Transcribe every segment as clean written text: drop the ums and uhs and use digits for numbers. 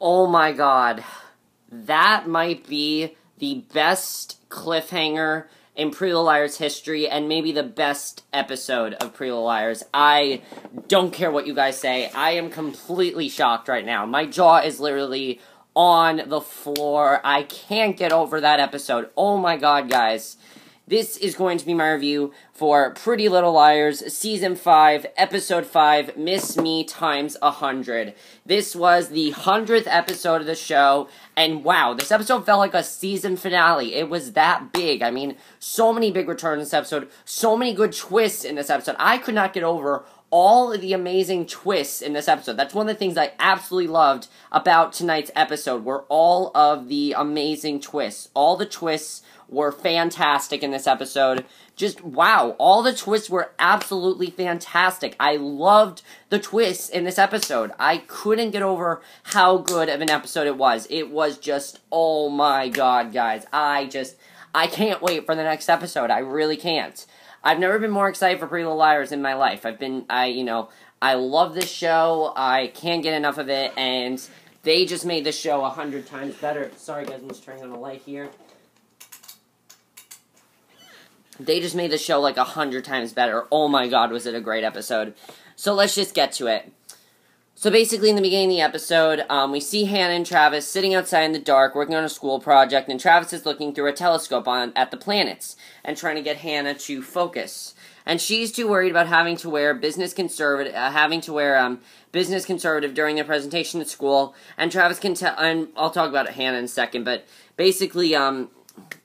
Oh my god. That might be the best cliffhanger in Pretty Little Liars history, and maybe the best episode of Pretty Little Liars. I don't care what you guys say. I am completely shocked right now. My jaw is literally on the floor. I can't get over that episode. Oh my god, guys. This is going to be my review for Pretty Little Liars, Season 5, Episode 5, Miss Me times 100. This was the 100th episode of the show, and wow, this episode felt like a season finale. It was that big. I mean, so many big returns in this episode, so many good twists in this episode. I could not get over all of the amazing twists in this episode. That's one of the things I absolutely loved about tonight's episode, were all of the amazing twists. All the twists were fantastic in this episode. Just, wow, all the twists were absolutely fantastic. I loved the twists in this episode. I couldn't get over how good of an episode it was. It was just, oh my god, guys. I can't wait for the next episode. I really can't. I've never been more excited for Pretty Little Liars in my life. I love this show. I can't get enough of it, and they just made the show 100 times better. Sorry, guys, I'm just turning on the light here. They just made the show like 100 times better. Oh my god, was it a great episode. So let's just get to it. So basically, in the beginning of the episode, we see Hanna and Travis sitting outside in the dark, working on a school project, and Travis is looking through a telescope at the planets, and trying to get Hanna to focus. And she's too worried about having to wear business conservative during their presentation at school, and Travis can tell, and I'll talk about Hanna in a second, but basically,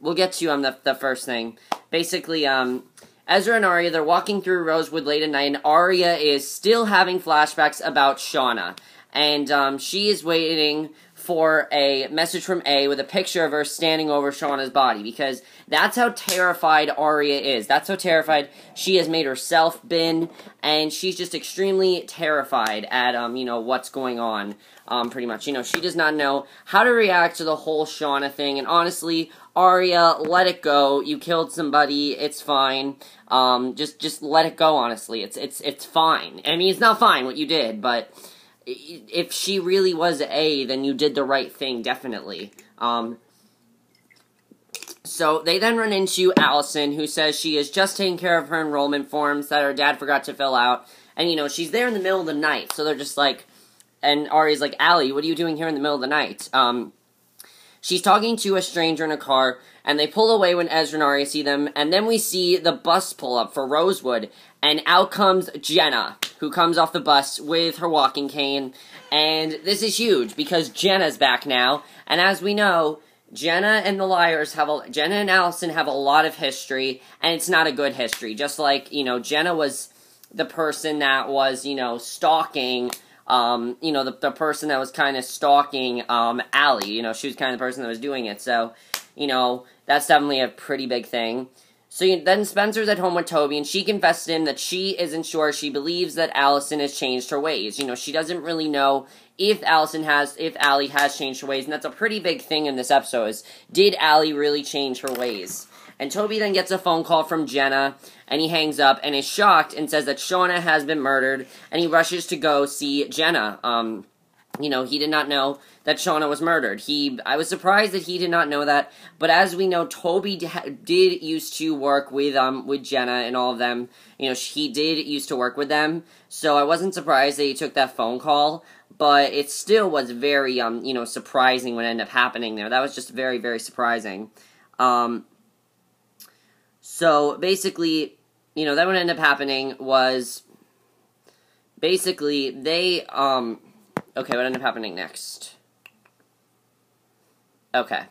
we'll get to the first thing. Basically, Ezra and Aria, they're walking through Rosewood late at night, and Aria is still having flashbacks about Shauna. And she is waiting for a message from A with a picture of her standing over Shauna's body, because that's how terrified Aria is. That's how terrified she has made herself been, and she's just extremely terrified at, what's going on, pretty much. She does not know how to react to the whole Shauna thing, and honestly, Aria, let it go. You killed somebody. It's fine. Just let it go, honestly. It's fine. I mean, it's not fine what you did, but if she really was A, then you did the right thing, definitely. So they then run into Allison, who says she is just taking care of her enrollment forms that her dad forgot to fill out. And, she's there in the middle of the night, so they're just like, and Ari's like, Allie, what are you doing here in the middle of the night? She's talking to a stranger in a car, and they pull away when Ezra and Aria see them, and then we see the bus pull up for Rosewood, and out comes Jenna, who comes off the bus with her walking cane, and this is huge, because Jenna's back now, and as we know, Jenna and Allison have a lot of history, and it's not a good history, just like, Jenna was the person that was, stalking the person that was kind of stalking, Allie, she was kind of the person that was doing it, so, that's definitely a pretty big thing. So then Spencer's at home with Toby, and she confessed to him that she isn't sure. She believes that Allison has changed her ways. She doesn't really know if Allie has changed her ways, and that's a pretty big thing in this episode, is, did Allie really change her ways? And Toby then gets a phone call from Jenna, and he hangs up, and is shocked, and says that Shauna has been murdered, and he rushes to go see Jenna. He did not know that Shauna was murdered. I was surprised that he did not know that, but as we know, Toby did used to work with Jenna and all of them. He did used to work with them, so I wasn't surprised that he took that phone call, but it still was very, surprising what ended up happening there. That was just very, very surprising. So, basically, then what ended up happening was, basically, they, okay, what ended up happening next? Okay.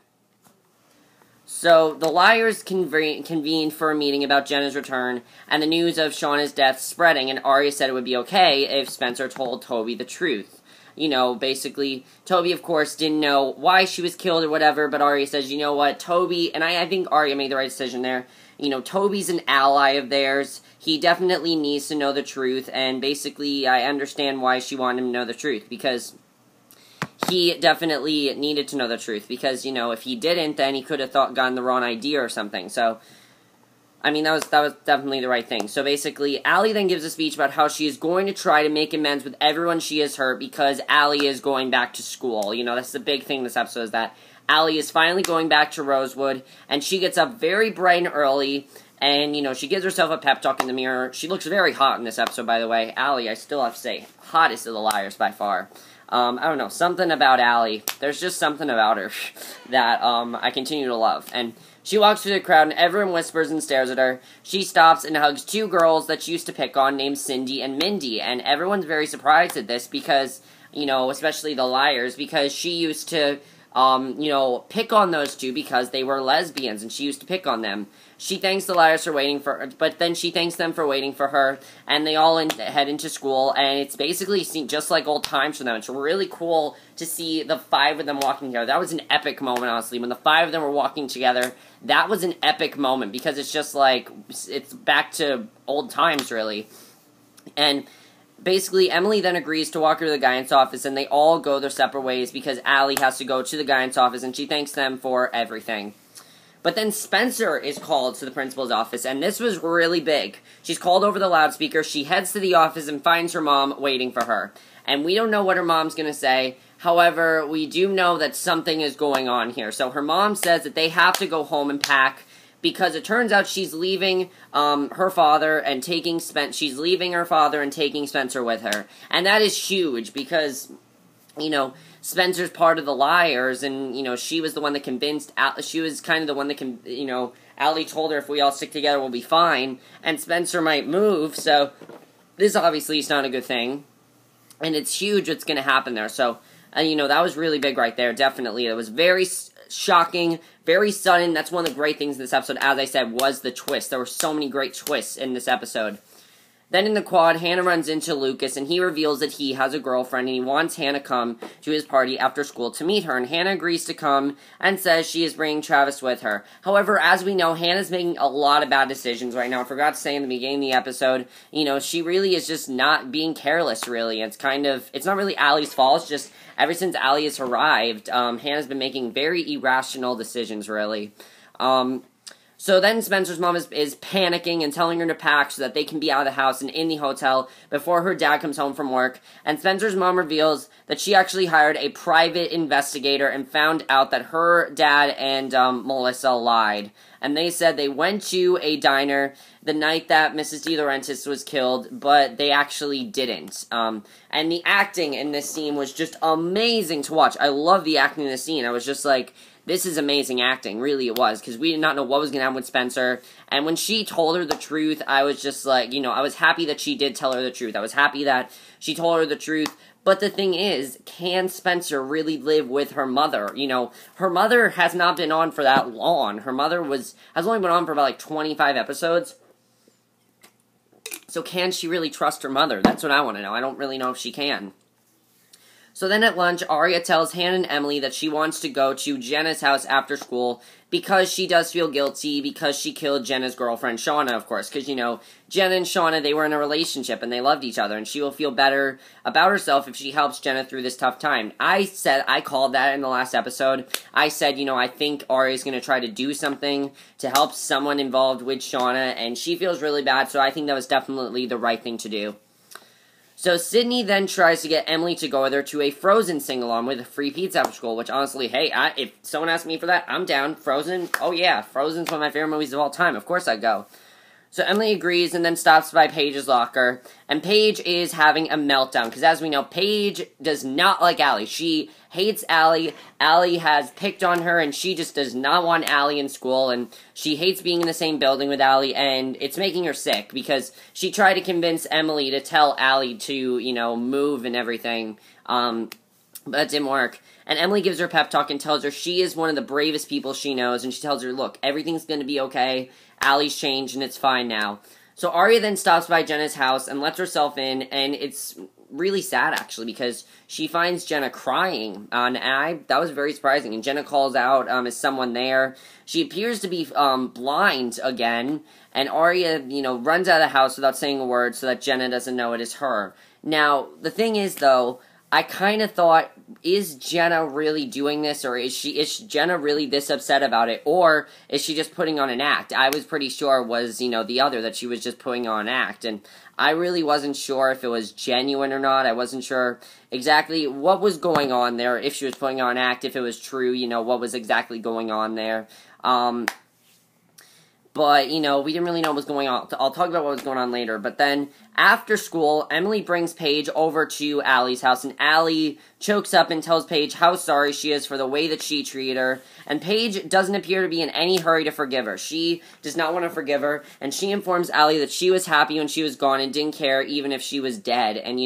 So, the liars convened for a meeting about Jenna's return, and the news of Shauna's death spreading, and Aria said it would be okay if Spencer told Toby the truth. Basically, Toby, of course, didn't know why she was killed or whatever, but Aria says, you know what, Toby, and I think Aria made the right decision there. Toby's an ally of theirs. He definitely needs to know the truth, and basically, I understand why she wanted him to know the truth, because he definitely needed to know the truth, because, if he didn't, then he could have gotten the wrong idea or something, so I mean, that was definitely the right thing. So basically, Allie then gives a speech about how she is going to try to make amends with everyone she has hurt because Allie is going back to school. You know, that's the big thing this episode, is that Allie is finally going back to Rosewood, and she gets up very bright and early, and, you know, she gives herself a pep talk in the mirror. She looks very hot in this episode, by the way. Allie, I still have to say, hottest of the liars by far. I don't know, something about Allie. There's just something about her that I continue to love. And she walks through the crowd, and everyone whispers and stares at her. She stops and hugs two girls that she used to pick on, named Cindy and Mindy. And everyone's very surprised at this because, you know, especially the liars, because she used to, you know, pick on those two because they were lesbians, and she used to pick on them. She thanks the liars for waiting for her, but then she thanks them for waiting for her, and they all head into school, and it's basically just like old times for them. It's really cool to see the five of them walking together. That was an epic moment, honestly. When the five of them were walking together, that was an epic moment, because it's just like, it's back to old times, really. And basically, Emily then agrees to walk her to the guidance office, and they all go their separate ways because Allie has to go to the guidance office, and she thanks them for everything. But then Spencer is called to the principal's office, and this was really big. She's called over the loudspeaker, she heads to the office and finds her mom waiting for her. And we don't know what her mom's going to say. However, we do know that something is going on here. So her mom says that they have to go home and pack, because it turns out she's leaving her father and taking she's leaving her father and taking Spencer with her. And that is huge because, you know, Spencer's part of the liars, and, you know, she was the one that convinced, she was kind of the one that you know, Allie told her if we all stick together we'll be fine, and Spencer might move, so this obviously is not a good thing. And it's huge what's going to happen there, so, you know, that was really big right there, definitely. It was very shocking, very sudden. That's one of the great things in this episode, as I said, was the twist. There were so many great twists in this episode. Then in the quad, Hanna runs into Lucas, and he reveals that he has a girlfriend, and he wants Hanna to come to his party after school to meet her, and Hanna agrees to come and says she is bringing Travis with her. However, as we know, Hannah's making a lot of bad decisions right now. I forgot to say in the beginning of the episode, you know, she really is just not being careless, really. It's not really Allie's fault, it's just ever since Allie has arrived, Hannah's been making very irrational decisions, really. So then Spencer's mom is panicking and telling her to pack so that they can be out of the house and in the hotel before her dad comes home from work. And Spencer's mom reveals that she actually hired a private investigator and found out that her dad and Melissa lied. And they said they went to a diner the night that Mrs. De Laurentiis was killed, but they actually didn't. And the acting in this scene was just amazing to watch. I love the acting in this scene. I was just like, this is amazing acting, really it was, because we did not know what was going to happen with Spencer, and when she told her the truth, I was just like, you know, I was happy that she did tell her the truth. I was happy that she told her the truth, but the thing is, can Spencer really live with her mother? You know, her mother has not been on for that long. Her mother has only been on for about, like, 25 episodes. So can she really trust her mother? That's what I want to know. I don't really know if she can. So then at lunch, Aria tells Hanna and Emily that she wants to go to Jenna's house after school because she does feel guilty because she killed Jenna's girlfriend, Shauna, of course. Because, you know, Jenna and Shauna, they were in a relationship and they loved each other. And she will feel better about herself if she helps Jenna through this tough time. I called that in the last episode. I said, you know, I think Aria's going to try to do something to help someone involved with Shauna. And she feels really bad, so I think that was definitely the right thing to do. So Sydney then tries to get Emily to go with her to a Frozen sing-along with a free pizza after school, which honestly, hey, if someone asked me for that, I'm down. Frozen, oh yeah, Frozen's one of my favorite movies of all time. Of course I'd go. So Emily agrees and then stops by Paige's locker, and Paige is having a meltdown, because as we know, Paige does not like Allie. She hates Allie. Allie has picked on her, and she just does not want Allie in school, and she hates being in the same building with Allie, and it's making her sick, because she tried to convince Emily to tell Allie to, you know, move and everything, but it didn't work. And Emily gives her a pep talk and tells her she is one of the bravest people she knows, and she tells her, look, everything's going to be okay. Allie's changed, and it's fine now. So Aria then stops by Jenna's house and lets herself in, and it's really sad, actually, because she finds Jenna crying, and that was very surprising, and Jenna calls out, is someone there? She appears to be, blind again, and Aria, you know, runs out of the house without saying a word so that Jenna doesn't know it is her. Now, the thing is, though, I kind of thought is Jenna really doing this, or is Jenna really this upset about it, or is she just putting on an act? I was pretty sure it was, the other, that she was just putting on an act, and I really wasn't sure if it was genuine or not. I wasn't sure exactly what was going on there, if she was putting on an act, if it was true, what was exactly going on there. But, we didn't really know what was going on. I'll talk about what was going on later. But then, after school, Emily brings Paige over to Allie's house, and Allie chokes up and tells Paige how sorry she is for the way that she treated her. And Paige doesn't appear to be in any hurry to forgive her. She does not want to forgive her, and she informs Allie that she was happy when she was gone and didn't care even if she was dead. And,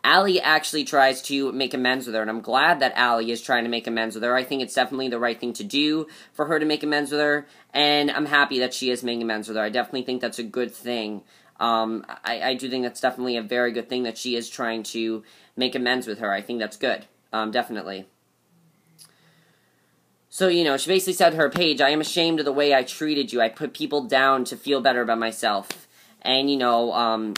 Allie actually tries to make amends with her, and I'm glad that Allie is trying to make amends with her. I think it's definitely the right thing to do for her to make amends with her, and I'm happy that she is making amends with her. I definitely think that's a good thing. I do think that's definitely a very good thing that she is trying to make amends with her. I think that's good, definitely. So, she basically said to her, Paige, I am ashamed of the way I treated you. I put people down to feel better about myself. And,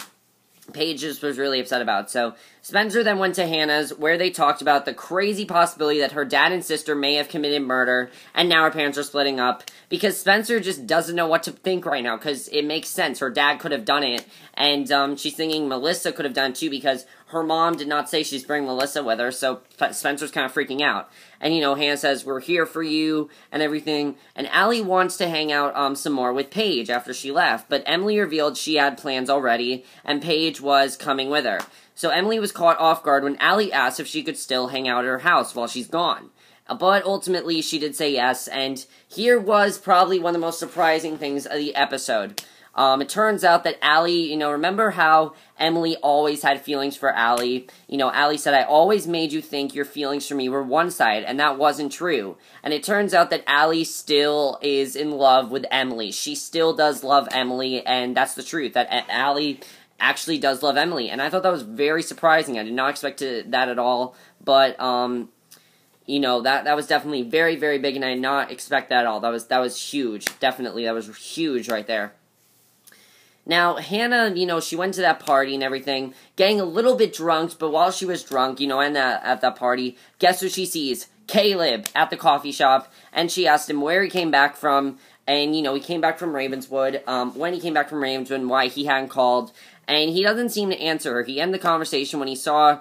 Paige just was really upset about it. So, Spencer then went to Hanna's, where they talked about the crazy possibility that her dad and sister may have committed murder, and now her parents are splitting up, because Spencer just doesn't know what to think right now, because it makes sense. Her dad could have done it, and she's thinking Melissa could have done it too, because her mom did not say she's bringing Melissa with her, so Spencer's kind of freaking out. And, Hanna says, we're here for you, and everything. And Allie wants to hang out some more with Paige after she left, but Emily revealed she had plans already, and Paige was coming with her. So Emily was caught off guard when Allie asked if she could still hang out at her house while she's gone. But ultimately, she did say yes, and here was probably one of the most surprising things of the episode. It turns out that Allie, remember how Emily always had feelings for Allie? Allie said, I always made you think your feelings for me were one side, and that wasn't true. And it turns out that Allie still is in love with Emily. She still does love Emily, and that's the truth, that Allie actually does love Emily. And I thought that was very surprising. I did not expect that at all, but, that was definitely very, very big, and I did not expect that at all. That was huge. Definitely, that was huge right there. Now, Hanna, she went to that party and everything, getting a little bit drunk, but while she was drunk, and at that party, guess who she sees? Caleb at the coffee shop, and she asked him where he came back from, and, he came back from Ravenswood, when he came back from Ravenswood, and why he hadn't called, and he doesn't seem to answer her. He ended the conversation when he saw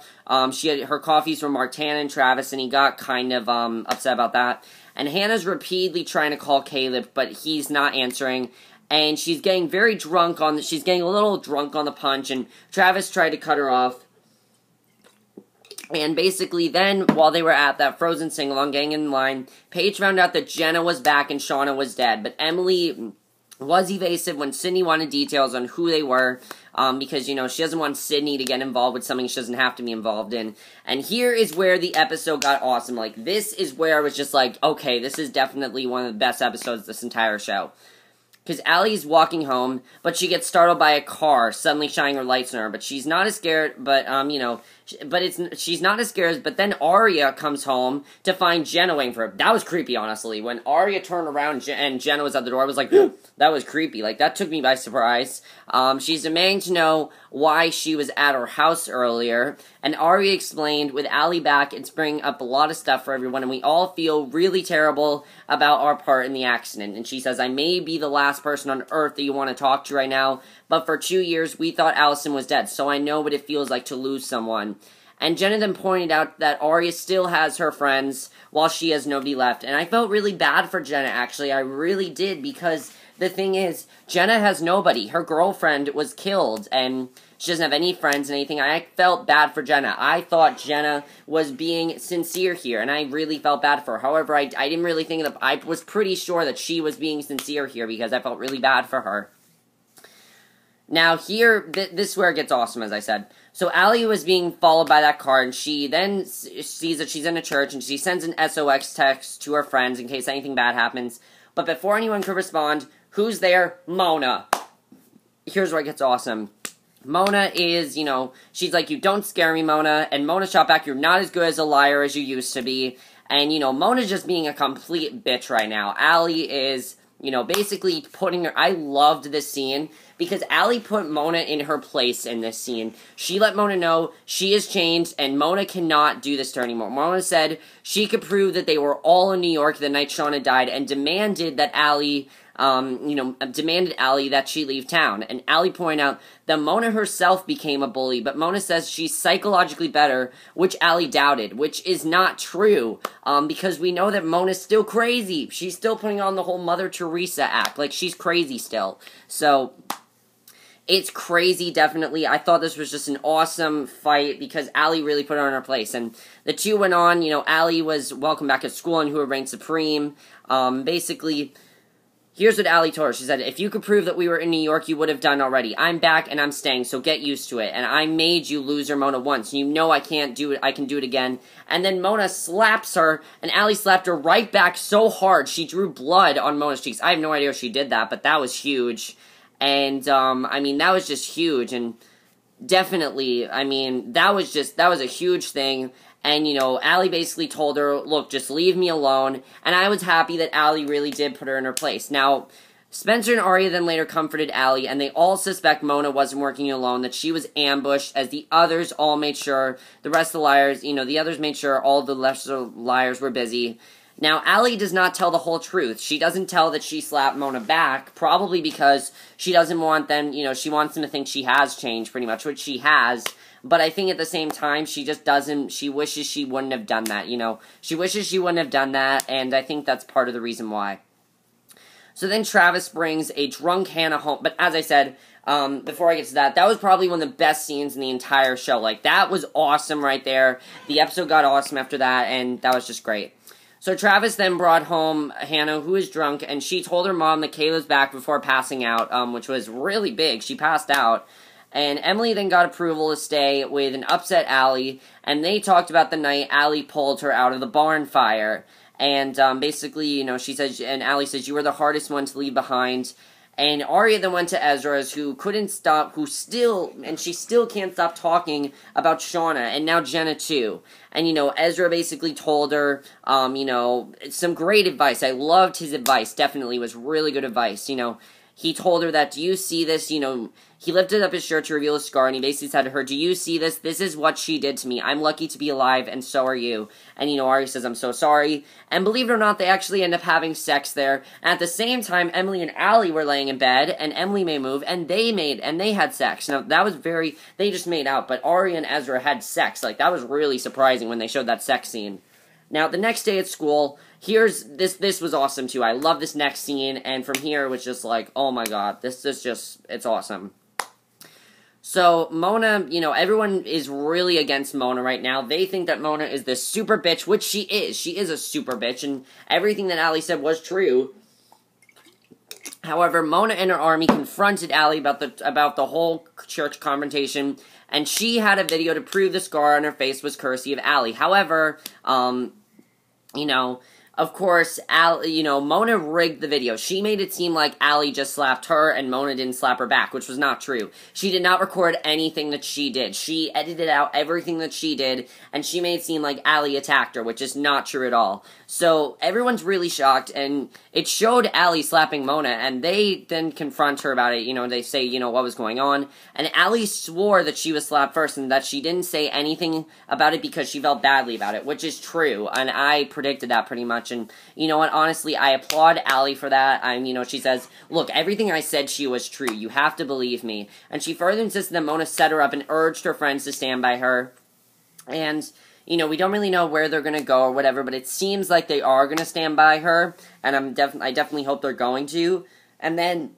she had her coffees from Martana and Travis, and he got kind of upset about that. And Hannah's repeatedly trying to call Caleb, but he's not answering. And she's getting very drunk she's getting a little drunk on the punch, and Travis tried to cut her off. And basically then, while they were at that Frozen sing-along, getting in line, Paige found out that Jenna was back and Shauna was dead. But Emily was evasive when Sydney wanted details on who they were, because, she doesn't want Sydney to get involved with something she doesn't have to be involved in. And here is where the episode got awesome. Like, this is where I was just like, okay, this is definitely one of the best episodes of this entire show. Because Allie's walking home, but she gets startled by a car suddenly shining her lights on her. But she's not as scared, but, she's not as scared, but then Aria comes home to find Jenna waiting for her. That was creepy, honestly. When Aria turned around and Jenna was at the door, I was like, that was creepy. Like, that took me by surprise. She's demanding to know why she was at her house earlier, and Aria explained, with Allie back, it's bringing up a lot of stuff for everyone, and we all feel really terrible about our part in the accident. And she says, I may be the last person on earth that you want to talk to right now, but for 2 years, we thought Allison was dead, so I know what it feels like to lose someone. And Jenna then pointed out that Aria still has her friends, while she has nobody left. And I felt really bad for Jenna, actually. I really did, because the thing is, Jenna has nobody. Her girlfriend was killed, and she doesn't have any friends and anything. I felt bad for Jenna. I thought Jenna was being sincere here, and I really felt bad for her. However, I didn't really think that. I was pretty sure that she was being sincere here, because I felt really bad for her. Now, here, this is where it gets awesome, as I said. So, Allie was being followed by that car, and she then sees that she's in a church, and she sends an SOS text to her friends in case anything bad happens. But before anyone could respond, who's there? Mona. Here's where it gets awesome. Mona is, she's like, you don't scare me, Mona. And Mona shot back, you're not as good as a liar as you used to be. And, Mona's just being a complete bitch right now. Allie is basically putting her... I loved this scene because Allie put Mona in her place in this scene. She let Mona know she has changed and Mona cannot do this to her anymore. Mona said she could prove that they were all in New York the night Shauna died and demanded that Allie... demanded Allie that she leave town. And Allie pointed out that Mona herself became a bully, but Mona says she's psychologically better, which Allie doubted, which is not true, because we know that Mona's still crazy. She's still putting on the whole Mother Teresa act. Like, she's crazy still. So... it's crazy, definitely. I thought this was just an awesome fight because Allie really put her in her place. And the two went on. Allie was welcome back at school and who had reigned supreme. Basically, here's what Allie told her. She said, if you could prove that we were in New York, you would have done already. I'm back and I'm staying, so get used to it. And I made you loser Mona once. You know I can't do it. I can do it again. And then Mona slaps her, and Allie slapped her right back so hard she drew blood on Mona's cheeks. I have no idea if she did that, but that was huge. And, that was just huge, and definitely, that was a huge thing, and, Allie basically told her, look, just leave me alone, and I was happy that Allie really did put her in her place. Now, Spencer and Aria then later comforted Allie, and they all suspect Mona wasn't working alone, that she was ambushed, as the others all made sure, the rest of the liars, the others made sure all the lesser liars were busy. Now, Allie does not tell the whole truth. She doesn't tell that she slapped Mona back, probably because she doesn't want them, she wants them to think she has changed, pretty much, which she has. But I think at the same time, she just doesn't, she wishes she wouldn't have done that, She wishes she wouldn't have done that, and I think that's part of the reason why. So then Travis brings a drunk Hanna home, but as I said, before I get to that, that was probably one of the best scenes in the entire show. Like, that was awesome right there. The episode got awesome after that, and that was just great. So Travis then brought home Hanna, who is drunk, and she told her mom that Kayla's back before passing out, which was really big. She passed out. And Emily then got approval to stay with an upset Allie, and they talked about the night Allie pulled her out of the barn fire. And basically, she says, and Allie says, you were the hardest one to leave behind. And Aria then went to Ezra's, who couldn't stop, she still can't stop talking about Shauna, and now Jenna too. And, Ezra basically told her, some great advice. I loved his advice, definitely. It was really good advice, He told her that, do you see this, he lifted up his shirt to reveal his scar, and he basically said to her, do you see this? This is what she did to me. I'm lucky to be alive, and so are you. And, Aria says, I'm so sorry. And believe it or not, they actually end up having sex there. And at the same time, Emily and Allie were laying in bed, and Emily made a move, and they had sex. Now, that was they just made out, but Aria and Ezra had sex. Like, that was really surprising when they showed that sex scene. Now, the next day at school, this was awesome, too. I love this next scene, and from here, it was just like, oh my god, this is just, it's awesome. So, Mona, everyone is really against Mona right now. They think that Mona is this super bitch, which she is. She is a super bitch, and everything that Allie said was true. However, Mona and her army confronted Allie about the whole church confrontation, and she had a video to prove the scar on her face was courtesy of Allie. However, of course, Mona rigged the video. She made it seem like Allie just slapped her and Mona didn't slap her back, which was not true. She did not record anything that she did. She edited out everything that she did, and she made it seem like Allie attacked her, which is not true at all. So, everyone's really shocked, and it showed Allie slapping Mona, and they then confront her about it. They say, what was going on. And Allie swore that she was slapped first, and that she didn't say anything about it because she felt badly about it, which is true, and I predicted that pretty much. And you know what, honestly, I applaud Allie for that. She says, look, everything I said she was true. You have to believe me. And she further insisted that Mona set her up and urged her friends to stand by her. And, we don't really know where they're gonna go or whatever, but it seems like they are gonna stand by her, and I definitely hope they're going to. And then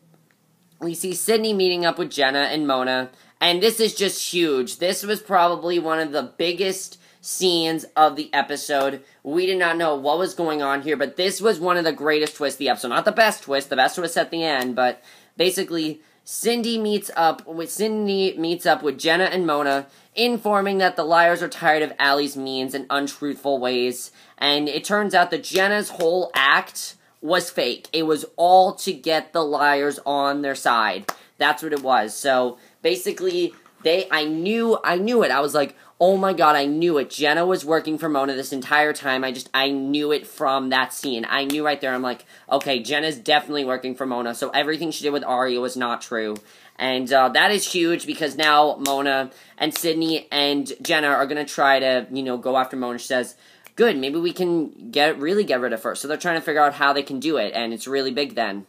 we see Sydney meeting up with Jenna and Mona, and this is just huge. This was probably one of the biggest scenes of the episode. We did not know what was going on here, but this was one of the greatest twists of the episode. Not the best twist was at the end, but basically, Cindy meets up with Jenna and Mona, informing that the liars are tired of Allie's means and untruthful ways, and it turns out that Jenna's whole act was fake. It was all to get the liars on their side. That's what it was. So, basically, I knew it. I was like, oh my god, I knew it. Jenna was working for Mona this entire time. I knew it from that scene. I knew right there. I'm like, okay, Jenna's definitely working for Mona, so everything she did with Aria was not true. And that is huge because now Mona and Sydney and Jenna are going to try to, go after Mona. She says, good, maybe we can really get rid of her. So they're trying to figure out how they can do it, and it's really big then.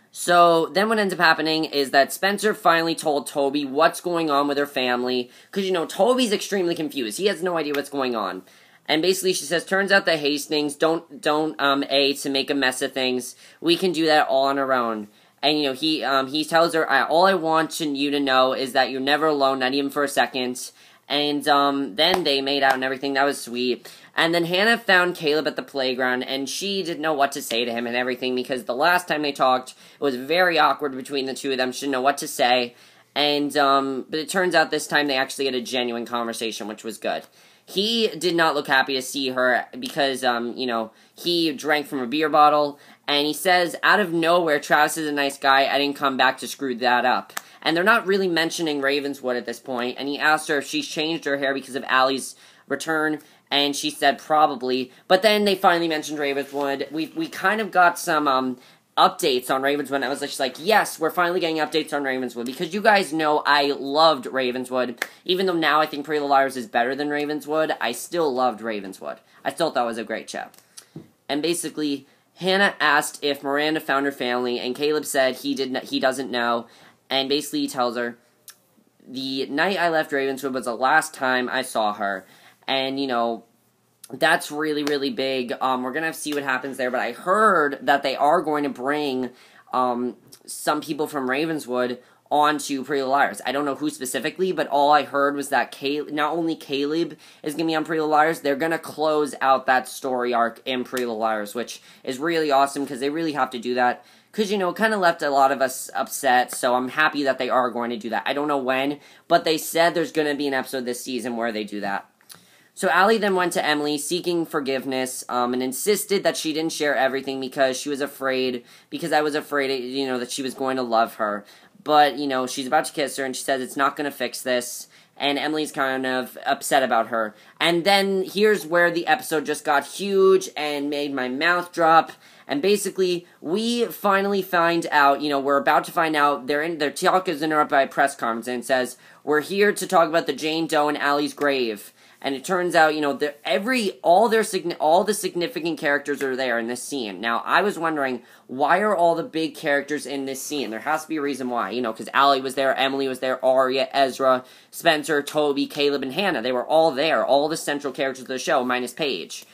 So then what ends up happening is that Spencer finally told Toby what's going on with her family. Because, Toby's extremely confused. He has no idea what's going on. And basically she says, turns out the Hastings don't to make a mess of things. We can do that all on our own. And, he tells her, all I want you to know is that you're never alone, not even for a second. And then they made out and everything. That was sweet. And then Hanna found Caleb at the playground, and she didn't know what to say to him and everything, because the last time they talked, it was very awkward between the two of them. She didn't know what to say. And, but it turns out this time they actually had a genuine conversation, which was good. He did not look happy to see her because, he drank from a beer bottle, and he says, out of nowhere, Travis is a nice guy, I didn't come back to screw that up. And they're not really mentioning Ravenswood at this point, and he asked her if she's changed her hair because of Allie's return, and she said probably. But then they finally mentioned Ravenswood. We kind of got some updates on Ravenswood, and I was just like, yes, we're finally getting updates on Ravenswood, because you guys know I loved Ravenswood. Even though now I think Pretty Little Liars is better than Ravenswood, I still loved Ravenswood. I still thought it was a great show. And basically, Hanna asked if Miranda found her family, and Caleb said he doesn't know. And basically he tells her, the night I left Ravenswood was the last time I saw her. And, that's really, really big. We're going to see what happens there. But I heard that they are going to bring some people from Ravenswood onto Pretty Little Liars. I don't know who specifically, but all I heard was that not only Caleb is going to be on Pretty Little Liars, they're going to close out that story arc in Pretty Little Liars, which is really awesome because they really have to do that. Because, it kind of left a lot of us upset, so I'm happy that they are going to do that. I don't know when, but they said there's going to be an episode this season where they do that. So Allie then went to Emily, seeking forgiveness, and insisted that she didn't share everything because she was afraid, because I was afraid, that she was going to love her. But, she's about to kiss her, and she says it's not going to fix this, and Emily's kind of upset about her. And then here's where the episode just got huge and made my mouth drop. And basically, we finally find out, we're about to find out, their talk is interrupted by a press conference, and it says, we're here to talk about the Jane Doe and Allie's grave. And it turns out, all the significant characters are there in this scene. Now, I was wondering, why are all the big characters in this scene? There has to be a reason why, because Allie was there, Emily was there, Aria, Ezra, Spencer, Toby, Caleb, and Hanna. They were all there, all the central characters of the show, minus Paige.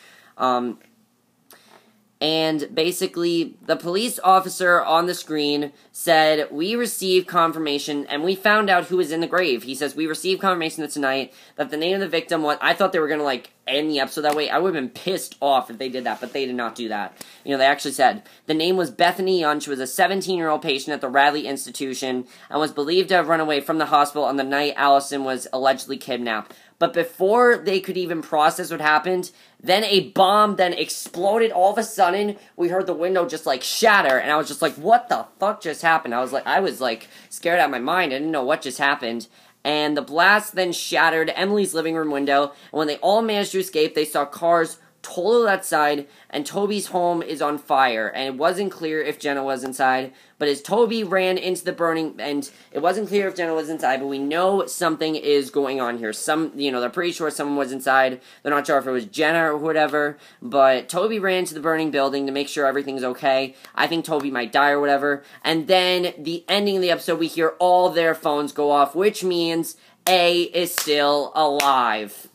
And basically, the police officer on the screen said, we received confirmation, and we found out who was in the grave. He says, we received confirmation tonight that the name of the victim was... I thought they were going to, end the episode that way. I would have been pissed off if they did that, but they did not do that. They actually said, the name was Bethany Young. She was a 17-year-old patient at the Radley Institution and was believed to have run away from the hospital on the night Allison was allegedly kidnapped. But before they could even process what happened, then a bomb then exploded. All of a sudden, we heard the window just, shatter, and I was just like, what the fuck just happened? I was scared out of my mind. I didn't know what just happened. And the blast then shattered Emily's living room window, and when they all managed to escape, they saw cars totaled outside, and Toby's home is on fire, and it wasn't clear if Jenna was inside, but as Toby ran into the burning, and it wasn't clear if Jenna was inside, but we know something is going on here. They're pretty sure someone was inside. They're not sure if it was Jenna or whatever, but Toby ran to the burning building to make sure everything's okay. I think Toby might die or whatever, and then the ending of the episode, we hear all their phones go off, which means A is still alive.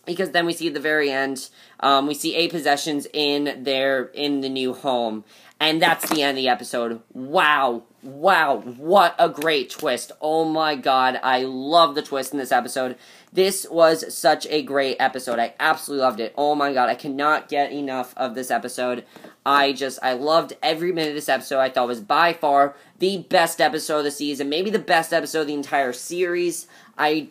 Because then we see at the very end, we see A possessions in the new home. And that's the end of the episode. Wow, what a great twist. Oh my god, I love the twist in this episode. This was such a great episode. I absolutely loved it. Oh my god, I cannot get enough of this episode. I loved every minute of this episode. I thought it was by far the best episode of the season. Maybe the best episode of the entire series. I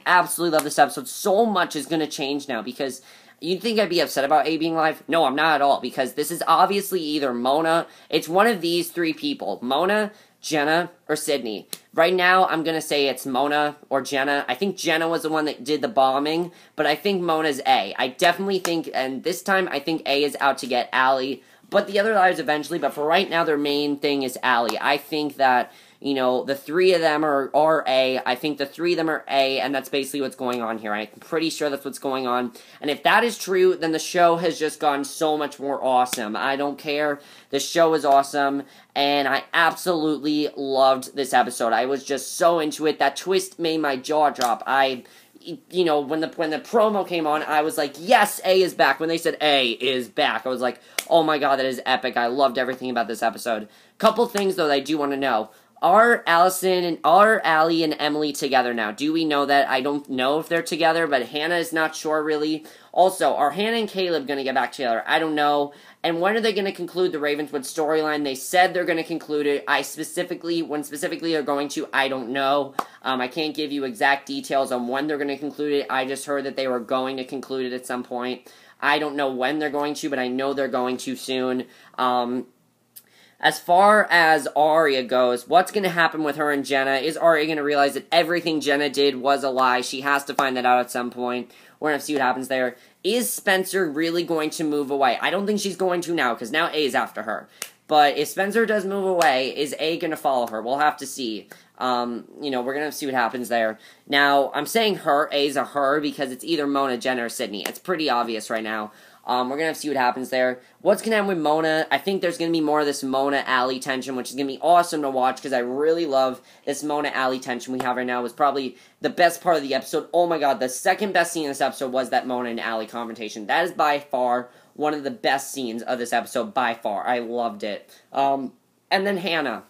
absolutely love this episode. So much is going to change now because you'd think I'd be upset about A being live. No, I'm not at all, because this is obviously either Mona. It's one of these three people. Mona, Jenna or Sydney. Right now, I'm going to say it's Mona or Jenna. I think Jenna was the one that did the bombing, but I think Mona's A. I definitely think, and this time, I think A is out to get Allie, but the other lives eventually, but for right now, their main thing is Allie. I think that, you know, the three of them are A. I think the three of them are A, and that's basically what's going on here. I'm pretty sure that's what's going on. And if that is true, then the show has just gone so much more awesome. I don't care. The show is awesome, and I absolutely loved this episode. I was just so into it. That twist made my jaw drop. You know, when the promo came on, I was like, yes, A is back. When they said A is back, I was like, oh my god, that is epic. I loved everything about this episode. Couple things, though, that I do want to know. Are Allie and Emily together now? Do we know that? I don't know if they're together, but Hanna is not sure, really. Also, are Hanna and Caleb going to get back together? I don't know. And when are they going to conclude the Ravenswood storyline? They said they're going to conclude it. When specifically they're going to, I don't know. I can't give you exact details on when they're going to conclude it. I just heard that they were going to conclude it at some point. I don't know when they're going to, but I know they're going to soon. As far as Aria goes, what's going to happen with her and Jenna? Is Aria going to realize that everything Jenna did was a lie? She has to find that out at some point. We're going to see what happens there. Is Spencer really going to move away? I don't think she's going to now, because now A is after her. But if Spencer does move away, is A going to follow her? We'll have to see. You know, we're going to see what happens there. Now, I'm saying her, A's a her, because it's either Mona, Jenna, or Sydney. It's pretty obvious right now. We're going to have to see what happens there. What's going to happen with Mona? I think there's going to be more of this Mona-Allie tension, which is going to be awesome to watch, because I really love this Mona-Allie tension we have right now. It was probably the best part of the episode. Oh my god, the second best scene in this episode was that Mona and Allie confrontation. That is by far one of the best scenes of this episode, by far. I loved it. And then Hanna.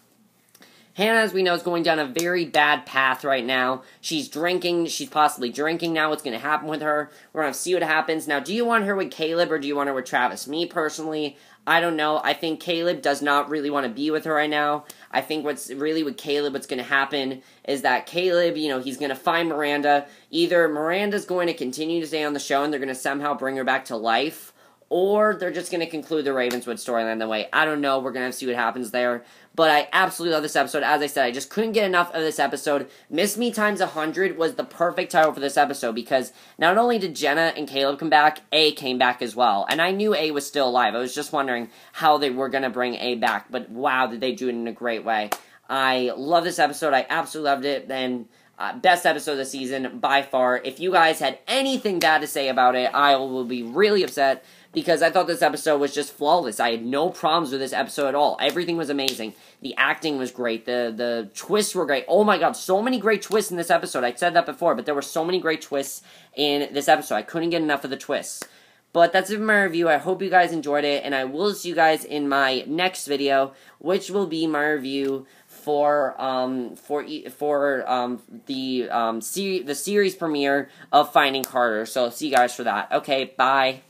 Hanna, as we know, is going down a very bad path right now. She's drinking. She's possibly drinking now. What's going to happen with her? We're going to see what happens. Now, do you want her with Caleb or do you want her with Travis? Me, personally, I don't know. I think Caleb does not really want to be with her right now. I think what's really with Caleb, what's going to happen is that Caleb, you know, he's going to find Miranda. Either Miranda's going to continue to stay on the show and they're going to somehow bring her back to life, or they're just going to conclude the Ravenswood storyline that way. I don't know. We're going to see what happens there. But I absolutely love this episode. As I said, I just couldn't get enough of this episode. Miss Me Times 100 was the perfect title for this episode because not only did Jenna and Caleb come back, A came back as well. And I knew A was still alive. I was just wondering how they were going to bring A back. But wow, did they do it in a great way. I love this episode. I absolutely loved it. And best episode of the season by far. If you guys had anything bad to say about it, I will be really upset, because I thought this episode was just flawless. I had no problems with this episode at all. Everything was amazing. The acting was great. The twists were great. Oh my god, so many great twists in this episode. I said that before, but there were so many great twists in this episode. I couldn't get enough of the twists. But that's it for my review. I hope you guys enjoyed it, and I will see you guys in my next video, which will be my review for the series premiere of Finding Carter. So see you guys for that. Okay, bye.